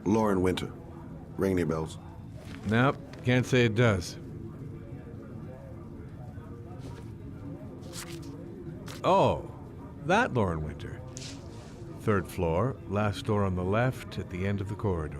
Lauren Winter. Ring any bells? Nope, can't say it does. Oh, that Lauren Winter. 3rd floor, last door on the left at the end of the corridor.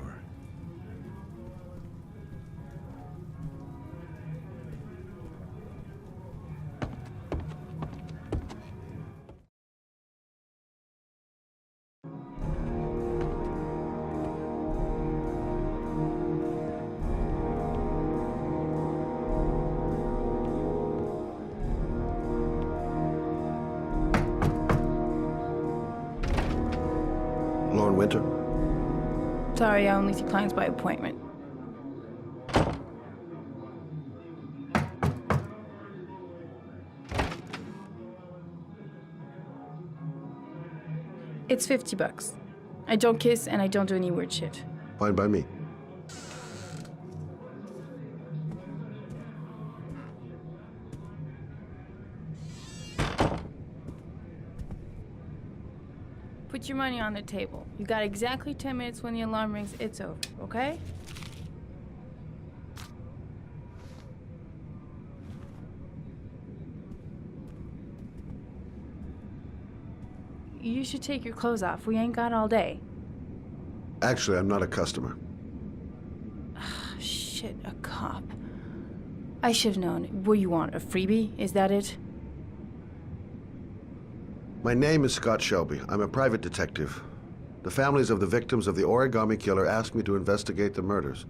Lauren Winter? Sorry, I only see clients by appointment. It's $50. I don't kiss and I don't do any weird shit. Fine by me. Put your money on the table. You got exactly 10 minutes. When the alarm rings, it's over, okay? You should take your clothes off. We ain't got all day. Actually, I'm not a customer. Shit, a cop. I should've known. What you want, a freebie? Is that it? My name is Scott Shelby. I'm a private detective. The families of the victims of the Origami Killer asked me to investigate the murders.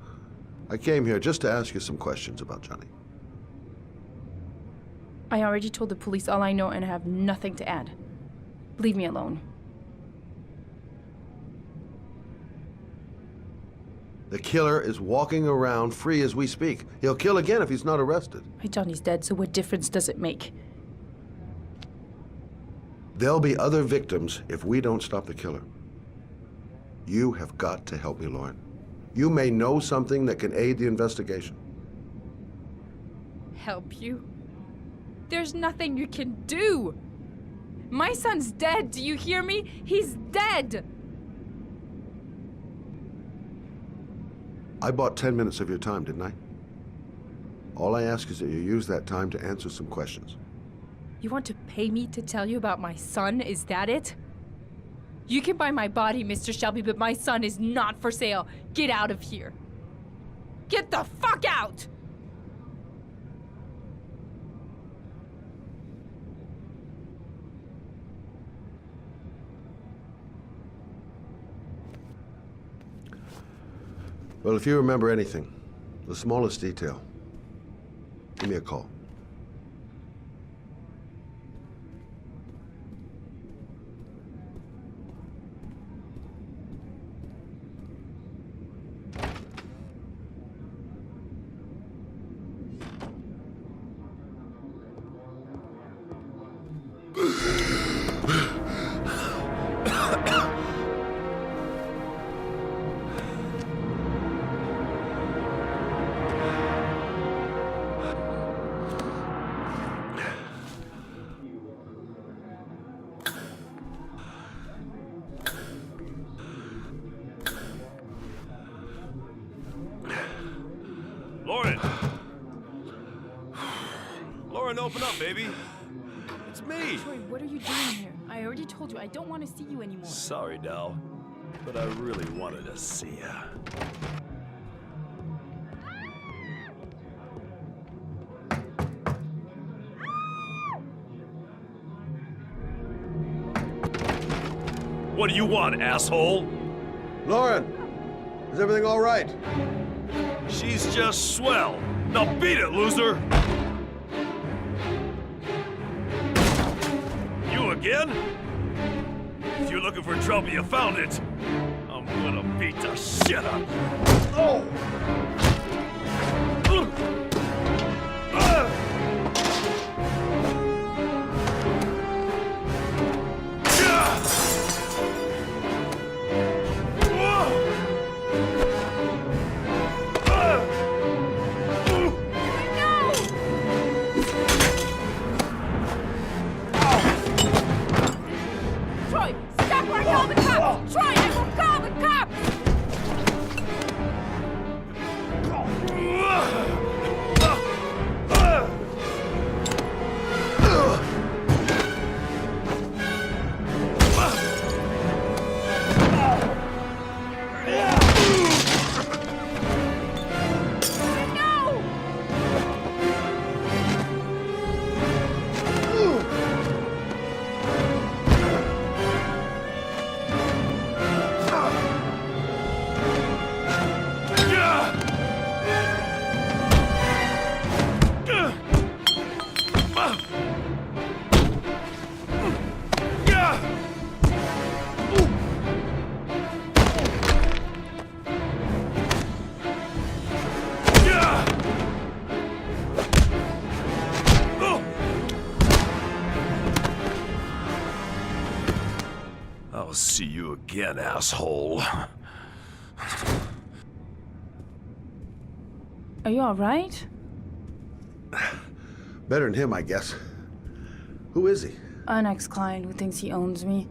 I came here just to ask you some questions about Johnny. I already told the police all I know and I have nothing to add. Leave me alone. The killer is walking around free as we speak. He'll kill again if he's not arrested. My Johnny's dead, so what difference does it make? There'll be other victims if we don't stop the killer. You have got to help me, Lauren. You may know something that can aid the investigation. Help you? There's nothing you can do! My son's dead, do you hear me? He's dead! I bought 10 minutes of your time, didn't I? All I ask is that you use that time to answer some questions. You want to pay me to tell you about my son? Is that it? You can buy my body, Mr. Shelby, but my son is not for sale. Get out of here. Get the fuck out! Well, if you remember anything, the smallest detail, give me a call. Lauren! Lauren, open up, baby. It's me. Troy, what are you doing here? I already told you, I don't want to see you anymore. Sorry, Dal, but I really wanted to see ya. What do you want, asshole? Lauren, is everything all right? She's just swell. Now beat it, loser! You again? If you're looking for trouble, you found it. I'm gonna beat the shit out of you. Oh! Troy, stop or I'll call the cops! Troy, I will call the cops! see you again, asshole. Are you alright? Better than him, I guess. Who is he? An ex-client who thinks he owns me.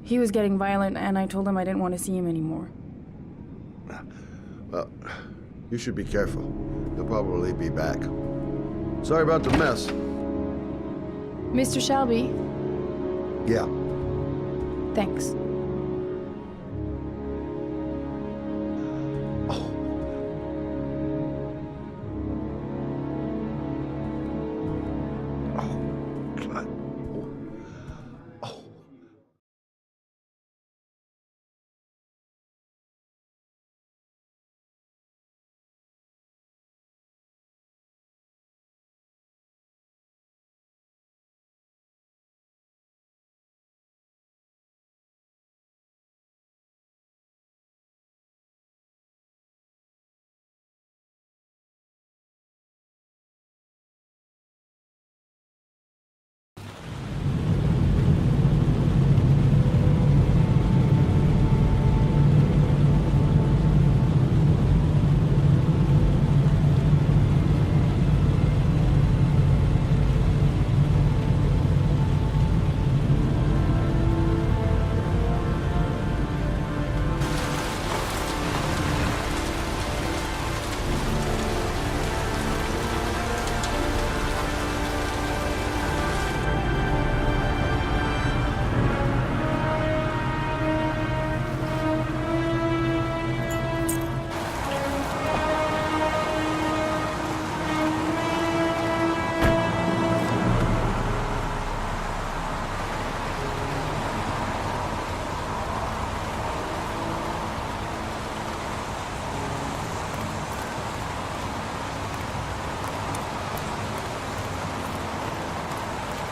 He was getting violent, and I told him I didn't want to see him anymore. Well, you should be careful. He'll probably be back. Sorry about the mess. Mr. Shelby, Yeah. thanks. Oh. Oh, God. Oh.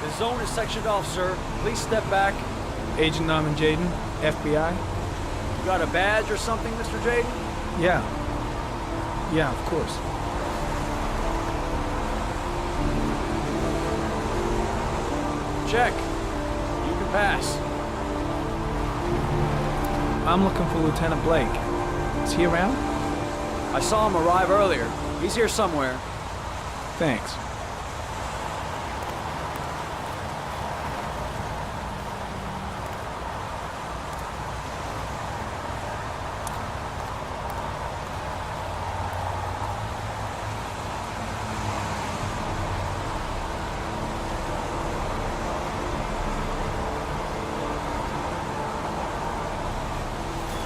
The zone is sectioned off, sir. Please step back. Agent Norman Jaden, FBI? You got a badge or something, Mr. Jaden? Yeah. Yeah, of course. Check. You can pass. I'm looking for Lieutenant Blake. Is he around? I saw him arrive earlier. He's here somewhere. Thanks.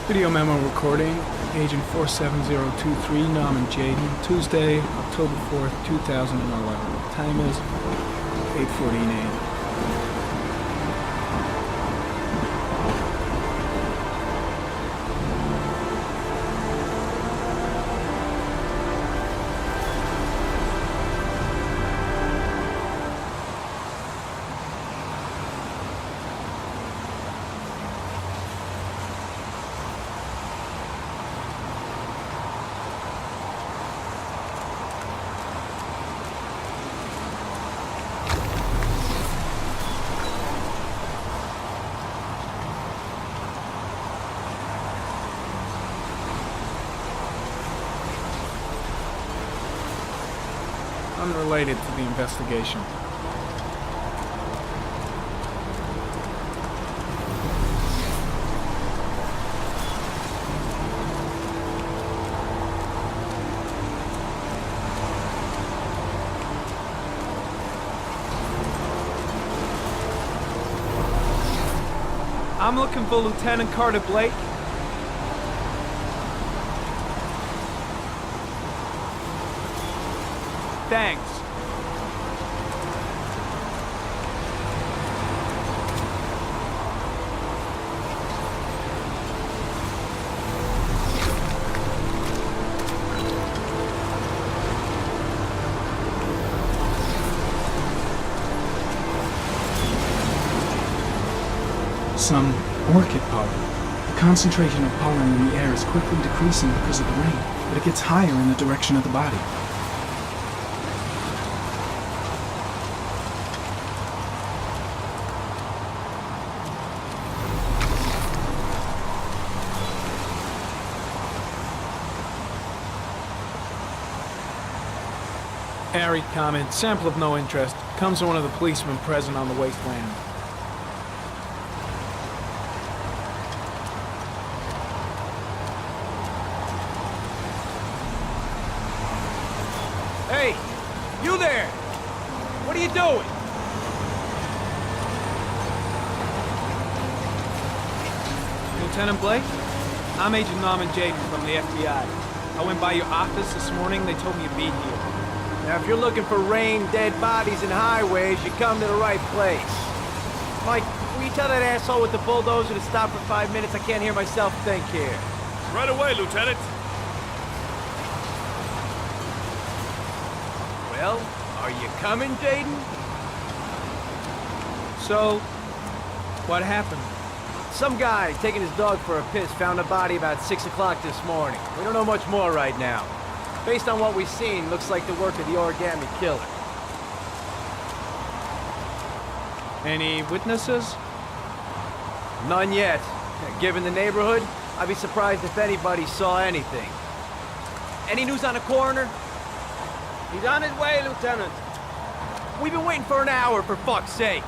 Video memo recording, Agent 47023, Norman Jaden, Tuesday, October 4th, 2011. Time is 8:14 a.m. Unrelated to the investigation. I'm looking for Lieutenant Carter Blake. Thanks. Some orchid pollen. The concentration of pollen in the air is quickly decreasing because of the rain, but it gets higher in the direction of the body. Harry comment, sample of no interest. Comes from one of the policemen present on the wasteland. Hey, you there! What are you doing? Lieutenant Blake? I'm Agent Norman Jaden from the FBI. I went by your office this morning. They told me you'd be here. Now, if you're looking for rain, dead bodies, and highways, you come to the right place. Mike, will you tell that asshole with the bulldozer to stop for 5 minutes? I can't hear myself think here. Right away, Lieutenant. Well, are you coming, Jaden? So, what happened? Some guy taking his dog for a piss found a body about 6 o'clock this morning. We don't know much more right now. Based on what we've seen, looks like the work of the Origami Killer. Any witnesses? None yet. Given the neighborhood, I'd be surprised if anybody saw anything. Any news on the coroner? He's on his way, Lieutenant. We've been waiting for an hour, for fuck's sake.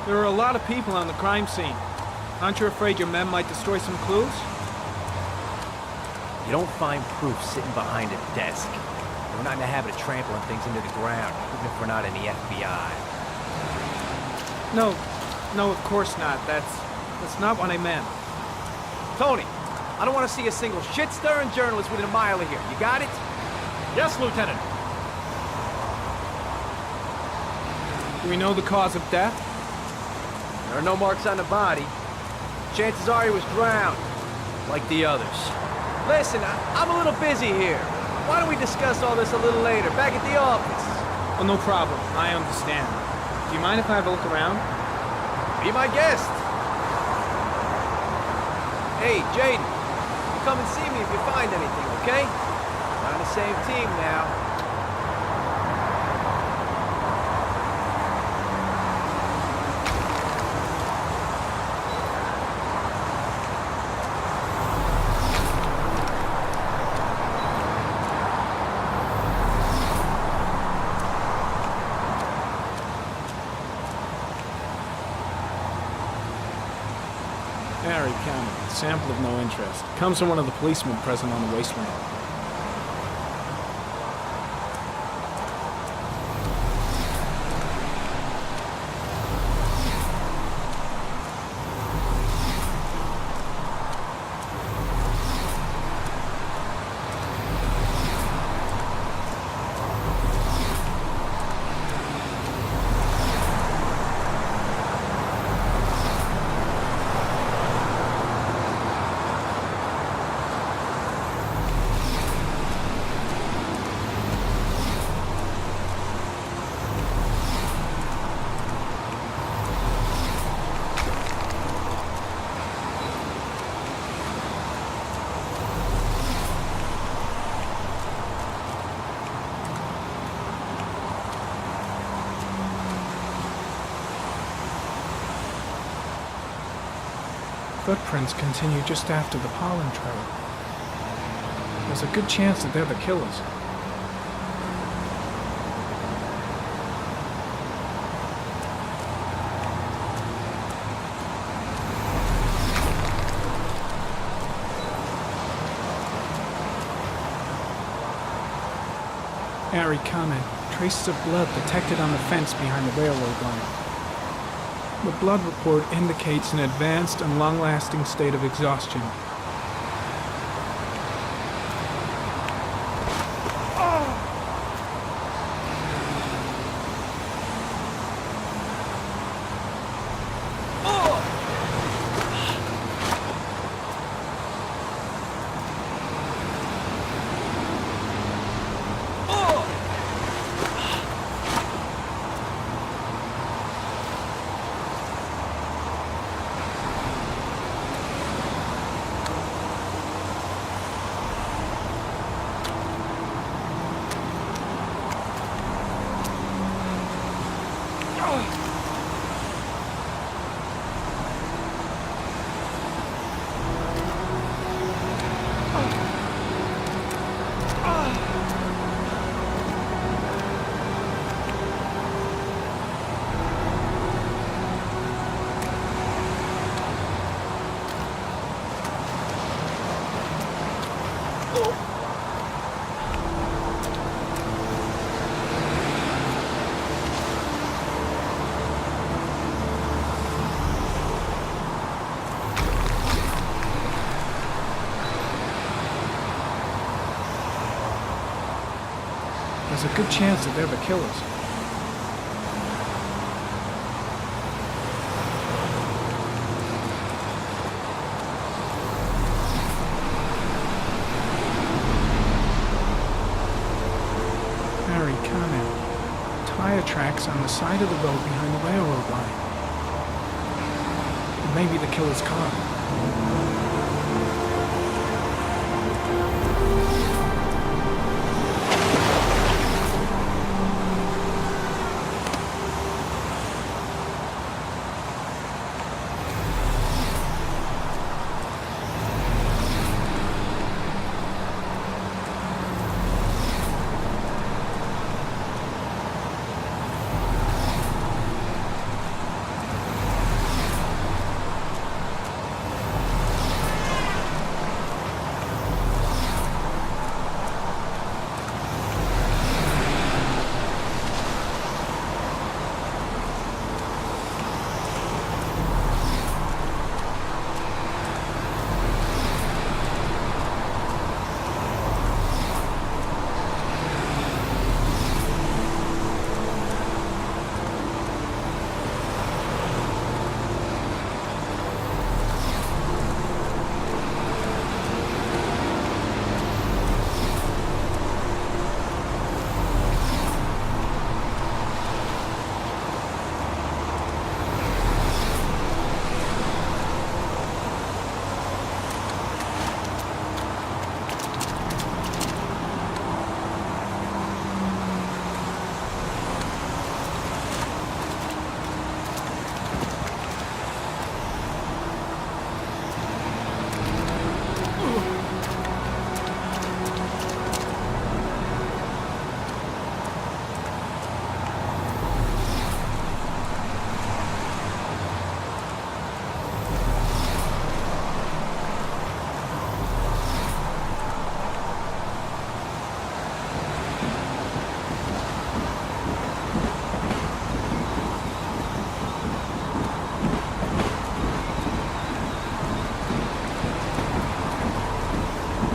There are a lot of people on the crime scene. Aren't you afraid your men might destroy some clues? You don't find proof sitting behind a desk. We're not in the habit of trampling things into the ground, even if we're not in the FBI. No, of course not. That's not what I meant. Tony, I don't want to see a single shit-stirring journalist within a mile of here. You got it? Yes, Lieutenant. Do we know the cause of death? There are no marks on the body. Chances are he was drowned, like the others. Listen, I'm a little busy here. Why don't we discuss all this a little later, back at the office? Oh, no problem. I understand. Do you mind if I have a look around? Be my guest. Hey, Jaden, you come and see me if you find anything, okay? We're on the same team now. Harry Cameron, sample of no interest. Comes from one of the policemen present on the wasteland. Footprints continue just after the pollen trail. There's a good chance that they're the killers. Harry comment. Traces of blood detected on the fence behind the railroad line. The blood report indicates an advanced and long-lasting state of exhaustion. There's a good chance that they're the killers. Harry, comment. Tire tracks on the side of the road behind the railroad line. It may be the killer's car.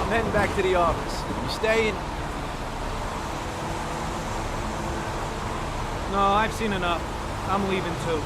Heading back to the office. You staying? No, I've seen enough. I'm leaving too.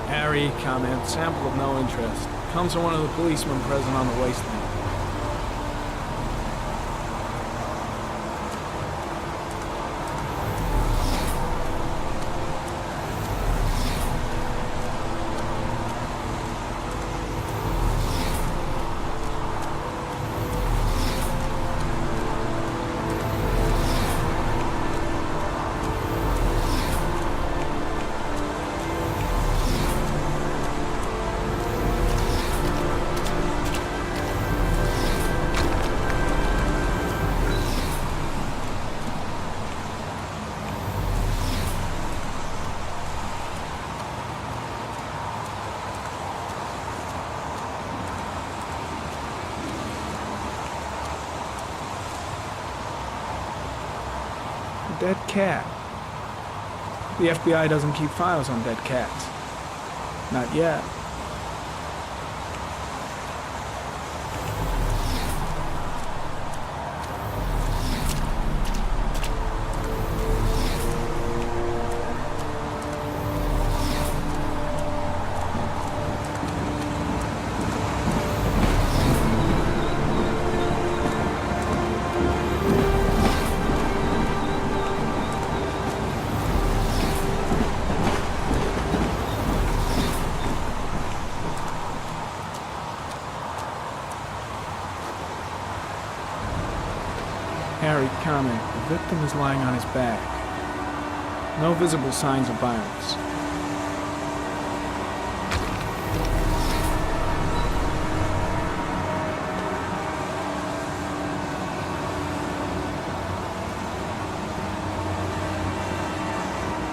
Harry, comment, sample of no interest. Comes from one of the policemen present on the wasteland. dead cat. The FBI doesn't keep files on dead cats. Not yet. Harry, comment. The victim is lying on his back. No visible signs of violence.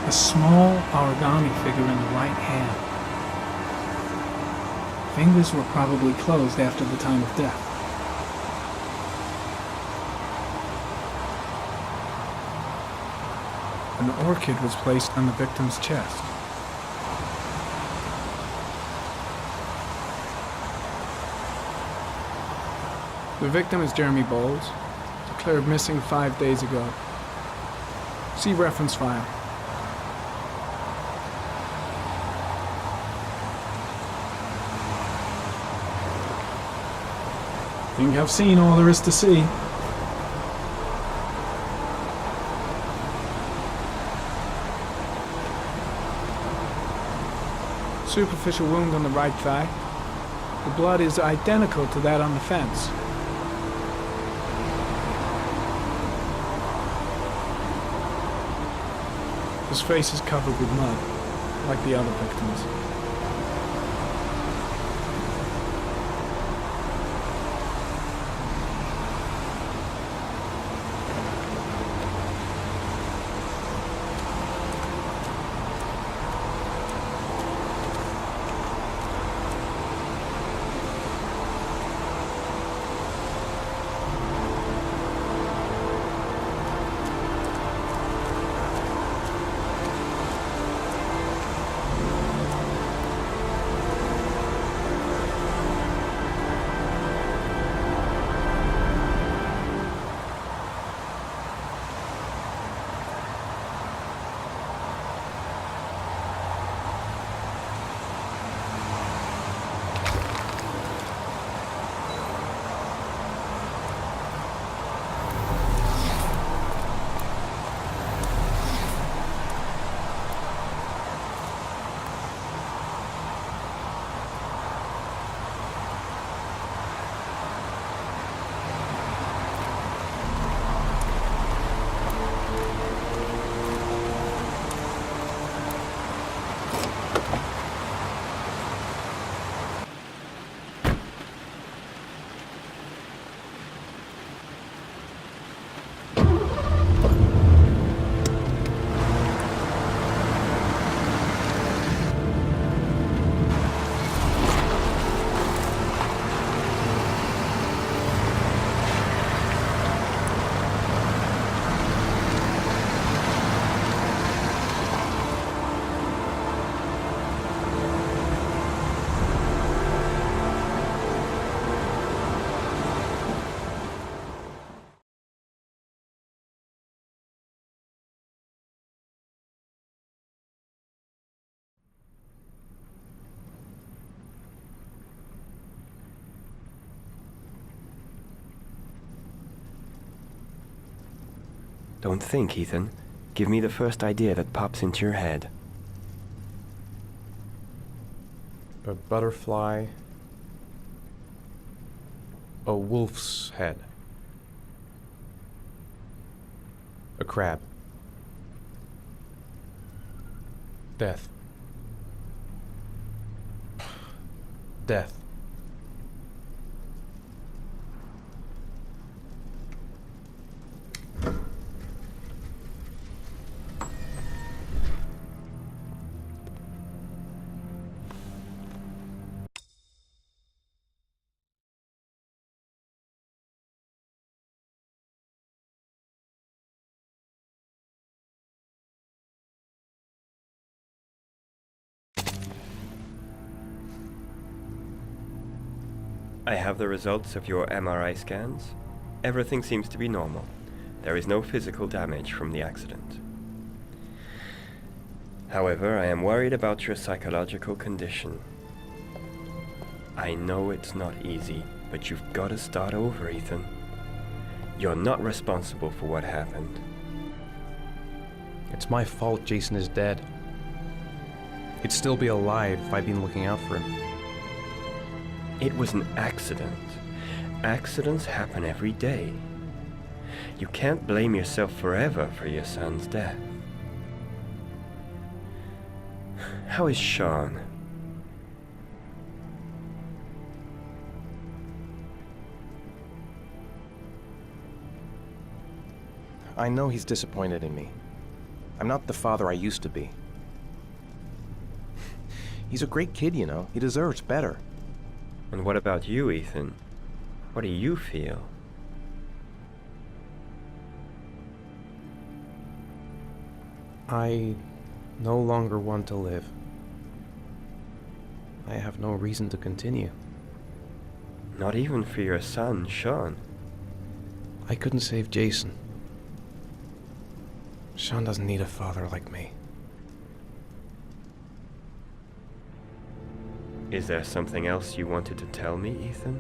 A small origami figure in the right hand. Fingers were probably closed after the time of death. An orchid was placed on the victim's chest. The victim is Jeremy Bowles, declared missing 5 days ago. See reference file. Think I've seen all there is to see. Superficial wound on the right thigh. The blood is identical to that on the fence. His face is covered with mud, like the other victims. Don't think, Ethan. Give me the first idea that pops into your head. A butterfly. A wolf's head. A crab. Death. Death. I have the results of your MRI scans. Everything seems to be normal. There is no physical damage from the accident. However, I am worried about your psychological condition. I know it's not easy, but you've got to start over, Ethan. You're not responsible for what happened. It's my fault Jason is dead. He'd still be alive if I'd been looking out for him. It was an accident. Accidents happen every day. You can't blame yourself forever for your son's death. How is Sean? I know he's disappointed in me. I'm not the father I used to be. He's a great kid, you know. He deserves better. And what about you, Ethan? What do you feel? I no longer want to live. I have no reason to continue. Not even for your son, Sean. I couldn't save Jason. Sean doesn't need a father like me. Is there something else you wanted to tell me, Ethan?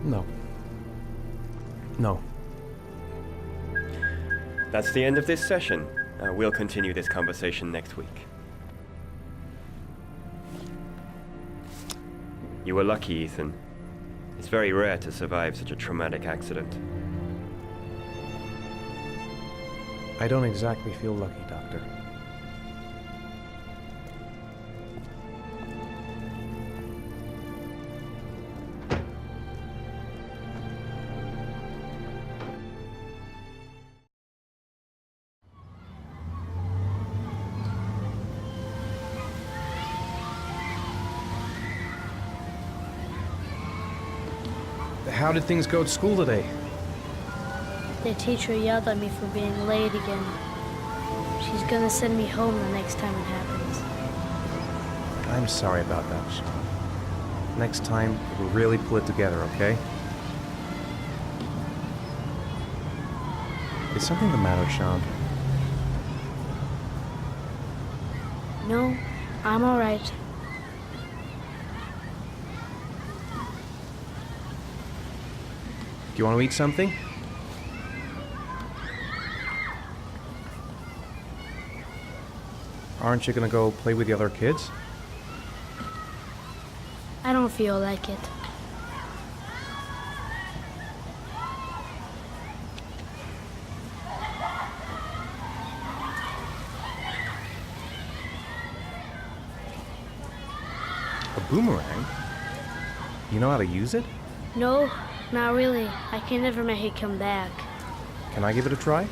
No. No. That's the end of this session. We'll continue this conversation next week. You were lucky, Ethan. It's very rare to survive such a traumatic accident. I don't exactly feel lucky, Doctor. How did things go at school today? The teacher yelled at me for being late again. She's gonna send me home the next time it happens. I'm sorry about that, Sean. Next time, we'll really pull it together, okay? Is something the matter, Sean? No, I'm alright. Do you want to eat something? Aren't you gonna go play with the other kids? I don't feel like it. A boomerang? You know how to use it? No, not really. I can never make it come back. Can I give it a try?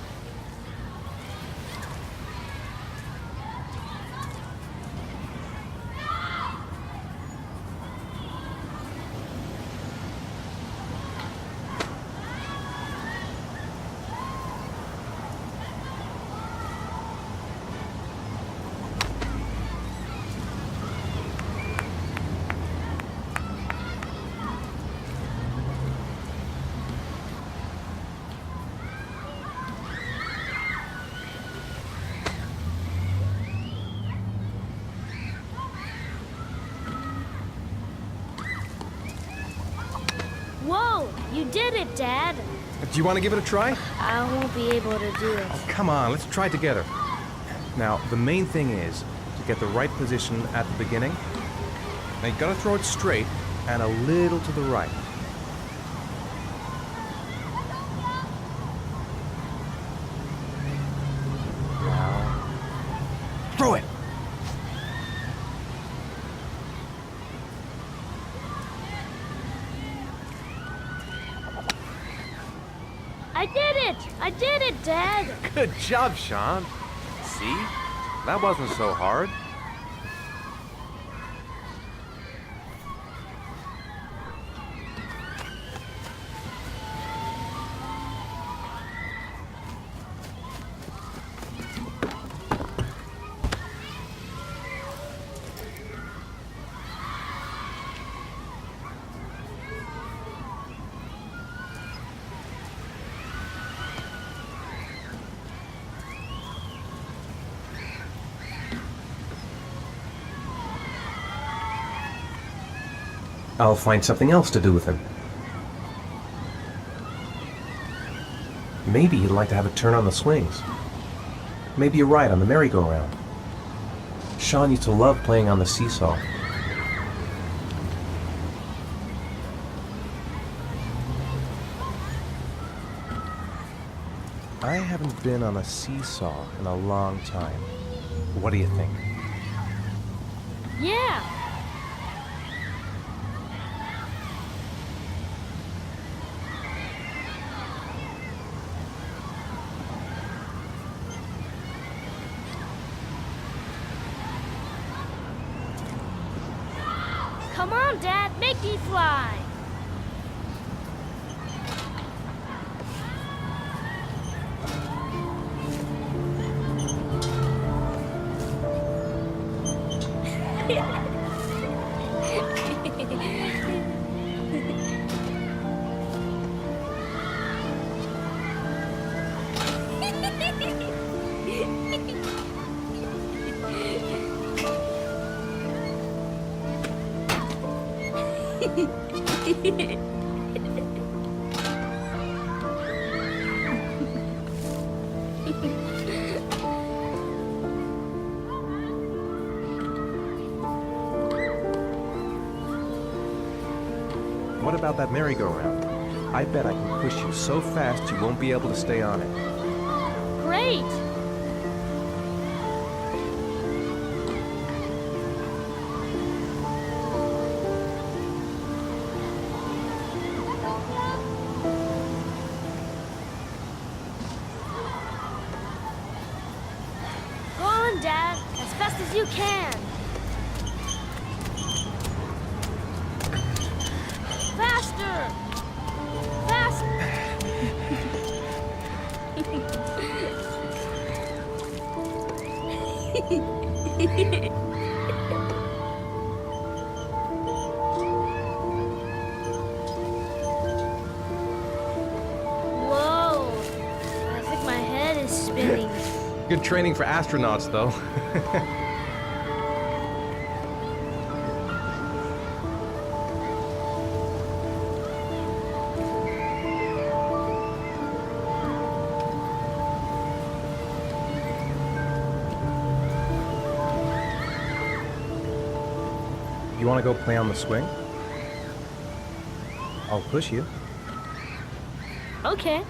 Whoa! You did it, Dad! Do you want to give it a try? I won't be able to do it. Oh, come on, let's try it together. Now, the main thing is to get the right position at the beginning. Now, you gotta throw it straight and a little to the right. Now, throw it! I did it! I did it, Dad! Good job, Sean. See? That wasn't so hard. I'll find something else to do with him. Maybe he'd like to have a turn on the swings. Maybe a ride on the merry-go-round. Sean used to love playing on the seesaw. I haven't been on a seesaw in a long time. What do you think? Yeah. Come on, Dad, make me fly. What about that merry-go-round? I bet I can push you so fast you won't be able to stay on it. Great. Go on, Dad, as fast as you can. Faster! Faster! Whoa! I think my head is spinning. Good training for astronauts, though. You want to go play on the swing? I'll push you. Okay.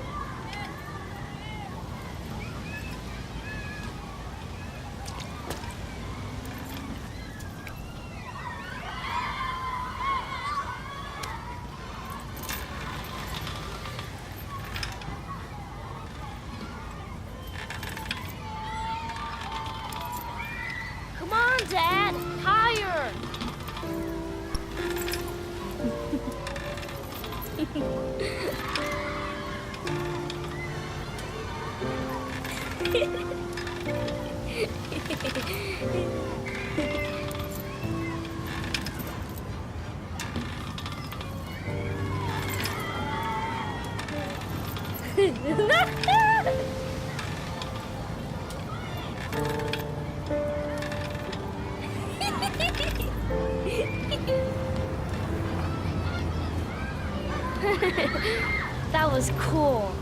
Come on, Dad! Higher! That was cool.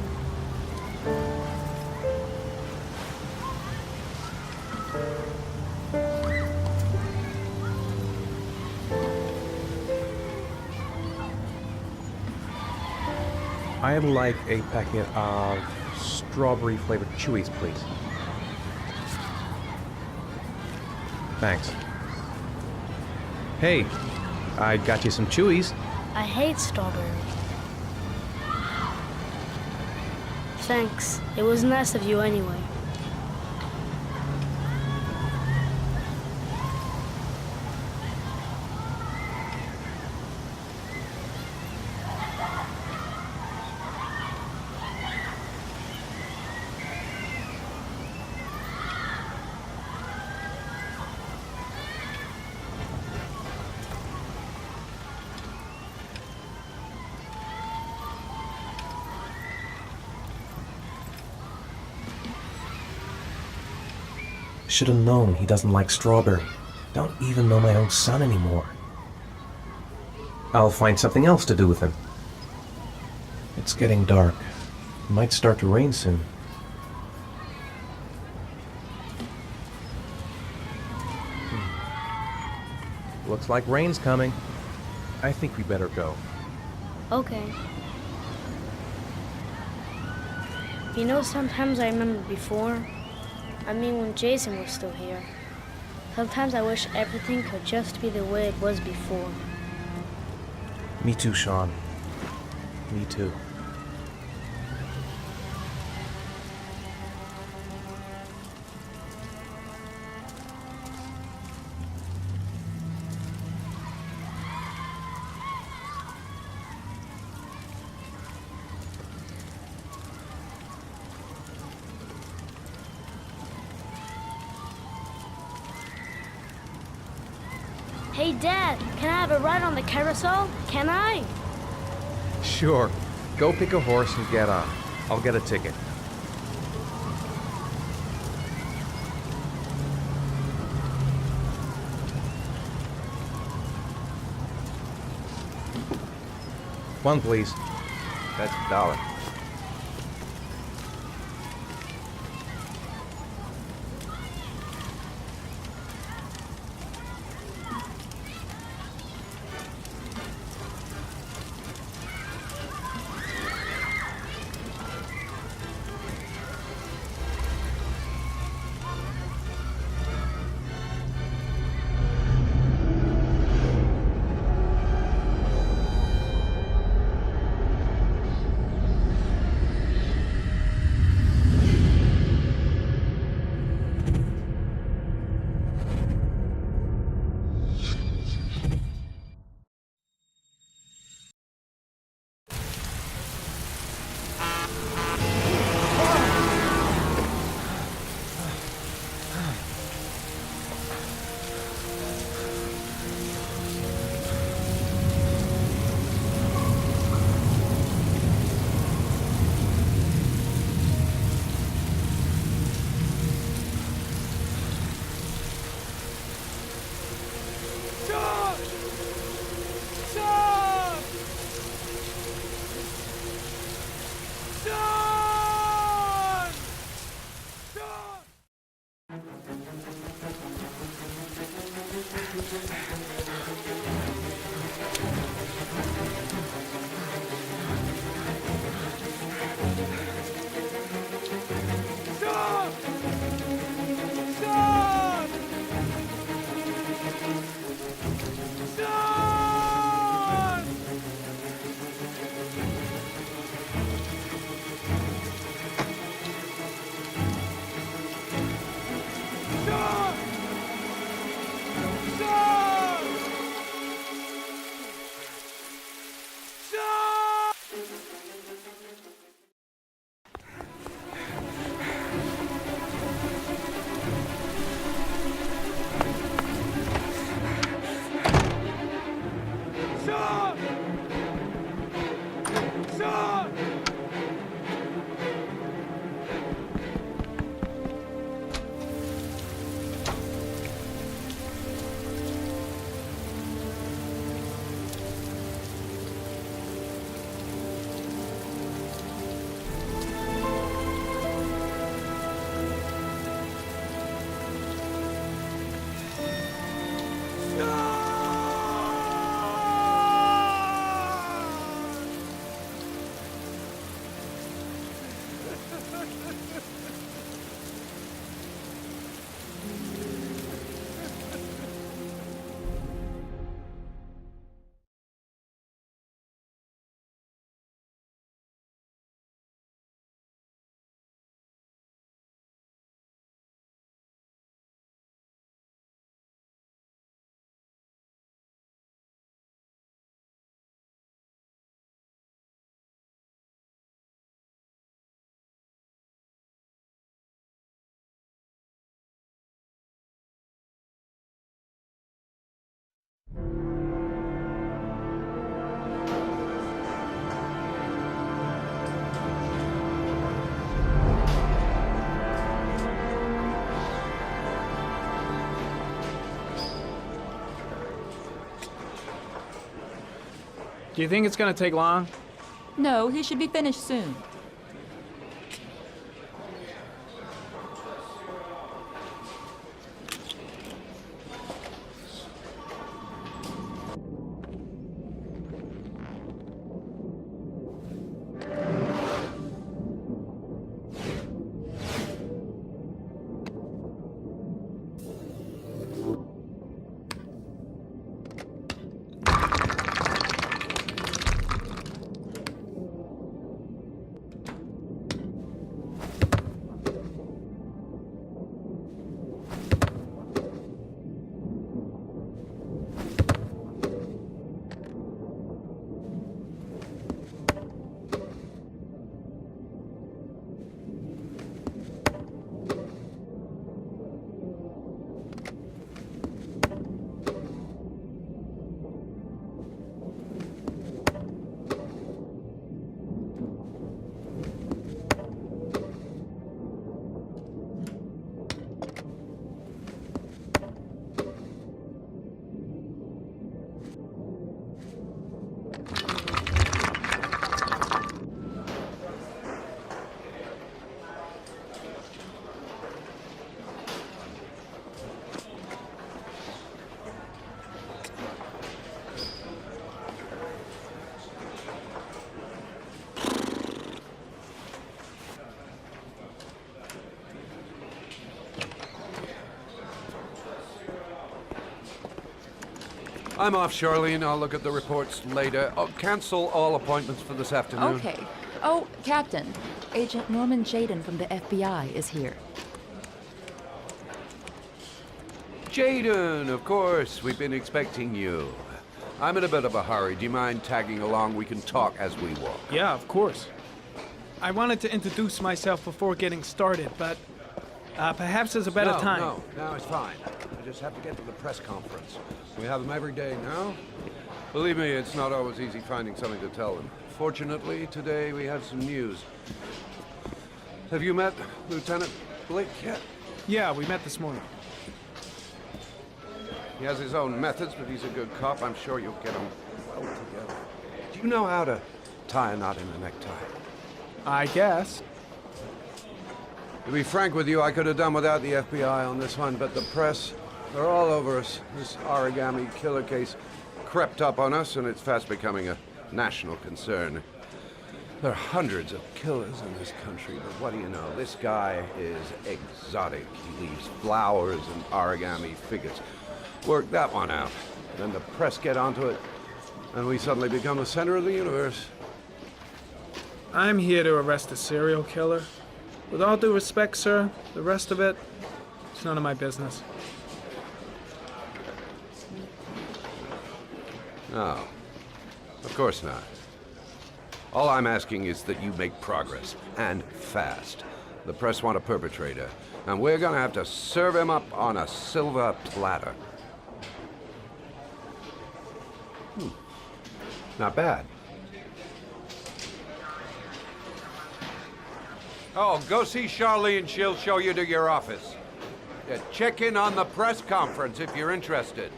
I'd like a packet of strawberry-flavored Chewies, please. Thanks. Hey, I got you some Chewies. I hate strawberries. Thanks. It was nice of you anyway. Should have known he doesn't like strawberry. Don't even know my own son anymore. I'll find something else to do with him. It's getting dark. It might start to rain soon. Looks like rain's coming. I think we better go. Okay. You know, sometimes I remember before. I mean, when Jason was still here. Sometimes I wish everything could just be the way it was before. Me too, Sean. Me too. Hey, Dad, can I have a ride on the carousel? Can I? Sure. Go pick a horse and get on. I'll get a ticket. One, please. That's $1. Do you think it's gonna take long? No, he should be finished soon. I'm off, Charlene. I'll look at the reports later. Oh, cancel all appointments for this afternoon. Okay. Oh, Captain. Agent Norman Jaden from the FBI is here. Jaden, of course. We've been expecting you. I'm in a bit of a hurry. Do you mind tagging along? We can talk as we walk. Yeah, of course. I wanted to introduce myself before getting started, but perhaps there's a better time. No, it's fine. I just have to get to the press conference. We have them every day now. Believe me, it's not always easy finding something to tell them. Fortunately, today we have some news. Have you met Lieutenant Blake yet? Yeah, we met this morning. He has his own methods, but he's a good cop. I'm sure you'll get him well together. Do you know how to tie a knot in a necktie? I guess. To be frank with you, I could have done without the FBI on this one, but the press, they're all over us. This origami killer case crept up on us, and it's fast becoming a national concern. There are hundreds of killers in this country, but what do you know? This guy is exotic. He leaves flowers and origami figures. Work that one out. Then the press get onto it, and we suddenly become the center of the universe. I'm here to arrest a serial killer. With all due respect, sir, the rest of it, it's none of my business. No, of course not. All I'm asking is that you make progress, and fast. The press want a perpetrator, and we're gonna have to serve him up on a silver platter. Not bad. Oh, go see Charlene. She'll show you to your office. Check in on the press conference if you're interested.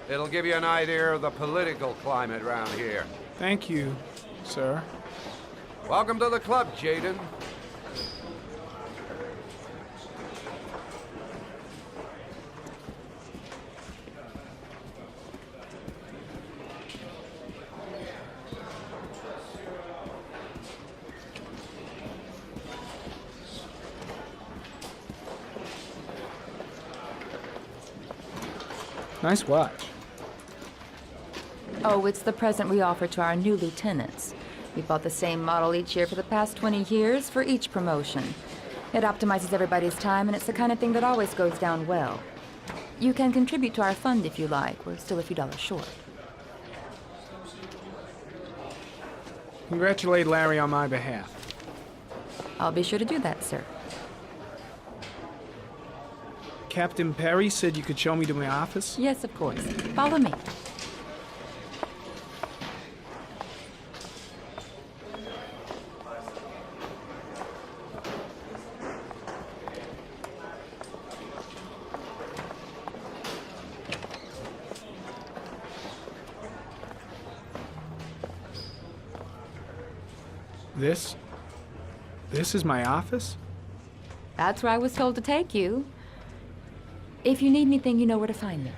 It'll give you an idea of the political climate around here. Thank you, sir. Welcome to the club, Jaden. Nice watch. Oh, it's the present we offer to our new lieutenants. We bought the same model each year for the past 20 years for each promotion. It optimizes everybody's time, and it's the kind of thing that always goes down well. You can contribute to our fund if you like. We're still a few dollars short. Congratulate Larry on my behalf. I'll be sure to do that, sir. Captain Perry said you could show me to my office? Yes, of course. Follow me. This is my office? That's where I was told to take you. If you need anything, you know where to find me.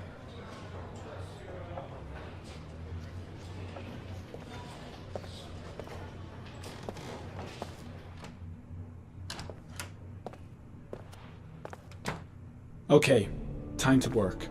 Okay, time to work.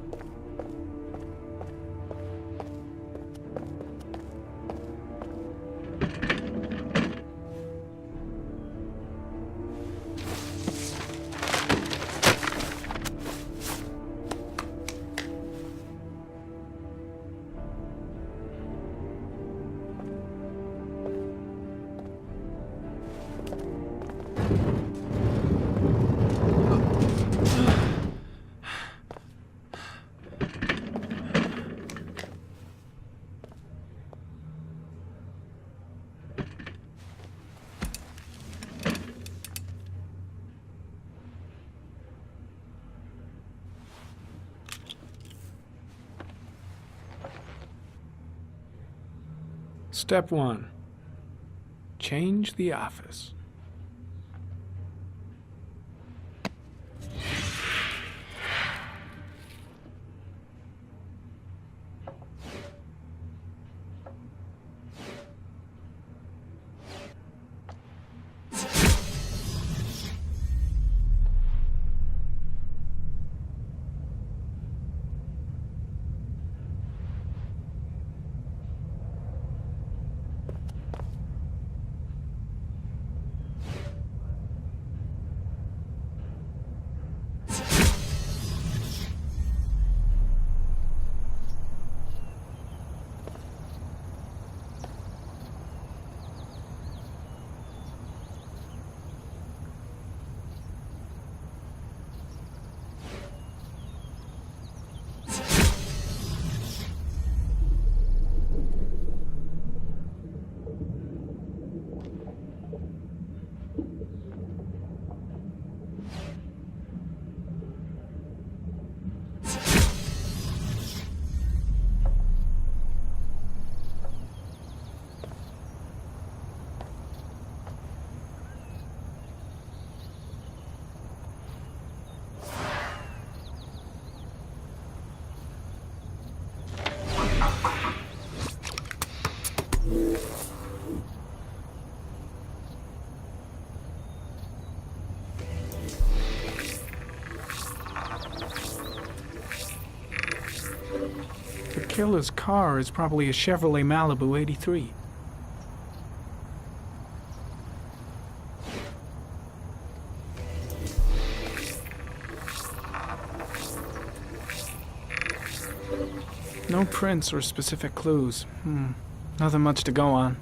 Step 1. Change the office. The killer's car is probably a Chevrolet Malibu 83. No prints or specific clues. Nothing much to go on.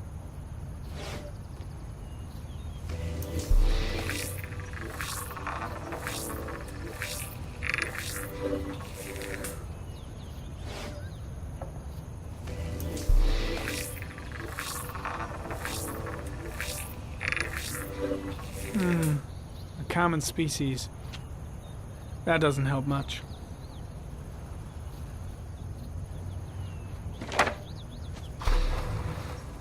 A common species. That doesn't help much.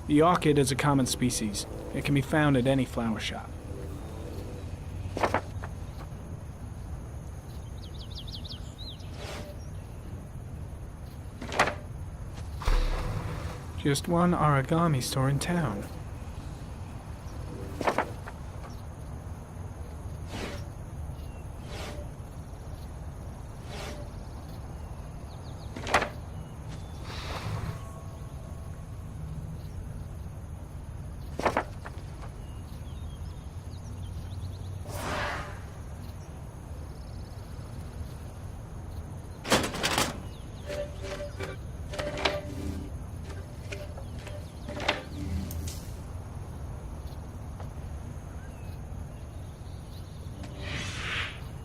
The orchid is a common species. It can be found at any flower shop. Just one origami store in town.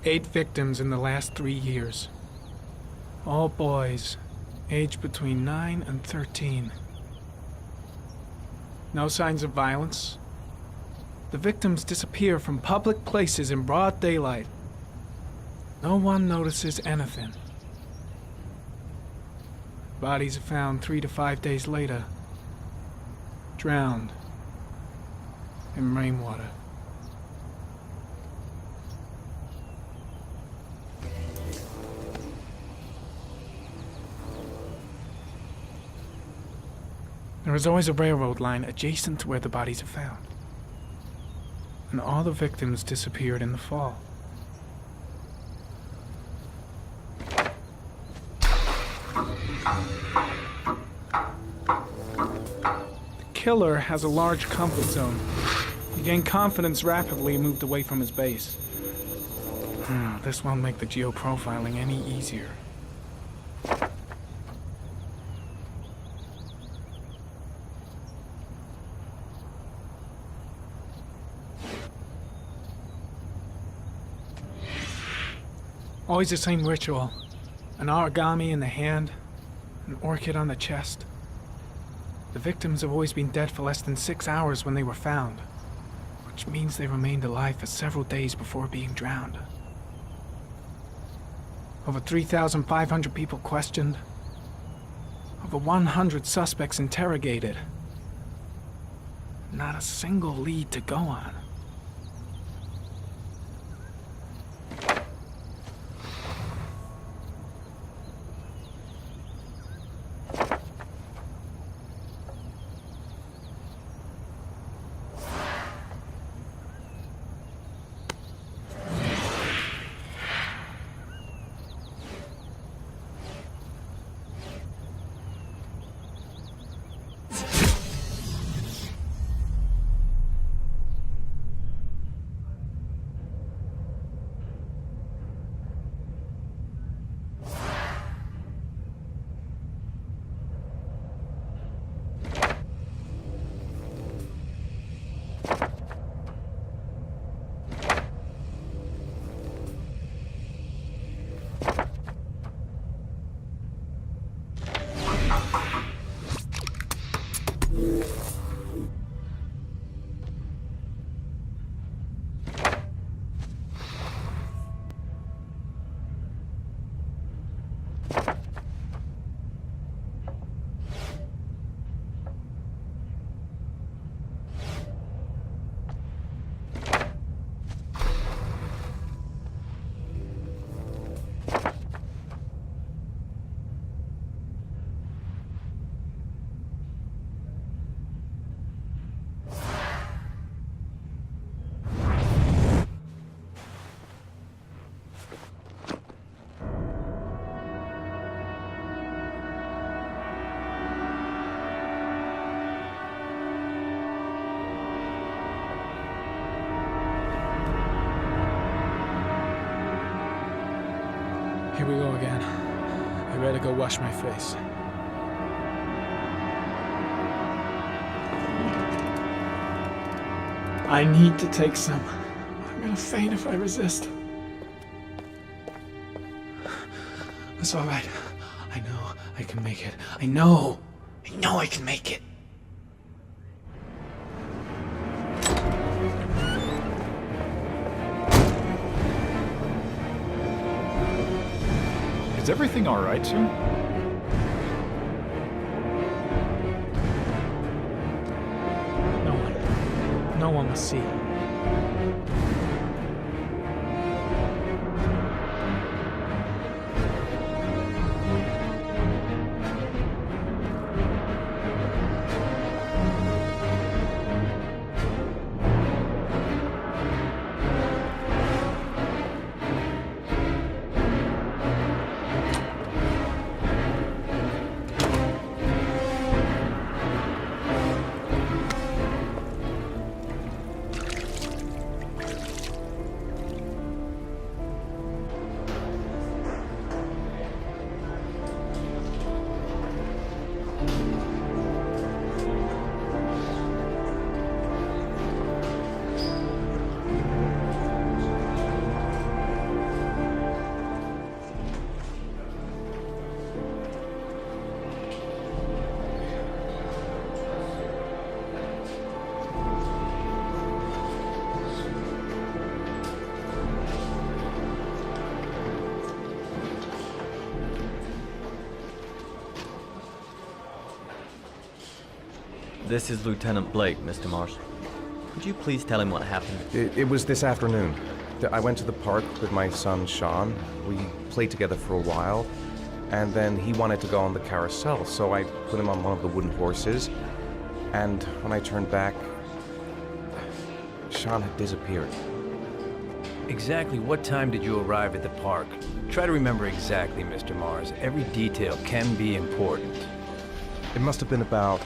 Eight victims in the last 3 years. All boys, aged between 9 and 13. No signs of violence. The victims disappear from public places in broad daylight. No one notices anything. Bodies are found 3 to 5 days later. Drowned. and rainwater. There is always a railroad line adjacent to where the bodies are found. And all the victims disappeared in the fall. The killer has a large comfort zone. He gained confidence rapidly and moved away from his base. This won't make the geoprofiling any easier. Always the same ritual. An origami in the hand, an orchid on the chest. The victims have always been dead for less than 6 hours when they were found, which means they remained alive for several days before being drowned. Over 3,500 people questioned. Over 100 suspects interrogated. Not a single lead to go on. Here we go again. I better go wash my face. I need to take some. I'm gonna faint if I resist. It's all right. I know I can make it. I know I can make it. Is everything all right, sir? No one will see. This is Lieutenant Blake, Mr. Marshall. Could you please tell him what happened? It was this afternoon. I went to the park with my son, Sean. We played together for a while, and then he wanted to go on the carousel, so I put him on one of the wooden horses, and when I turned back, Sean had disappeared. Exactly what time did you arrive at the park? Try to remember exactly, Mr. Mars. Every detail can be important. It must have been about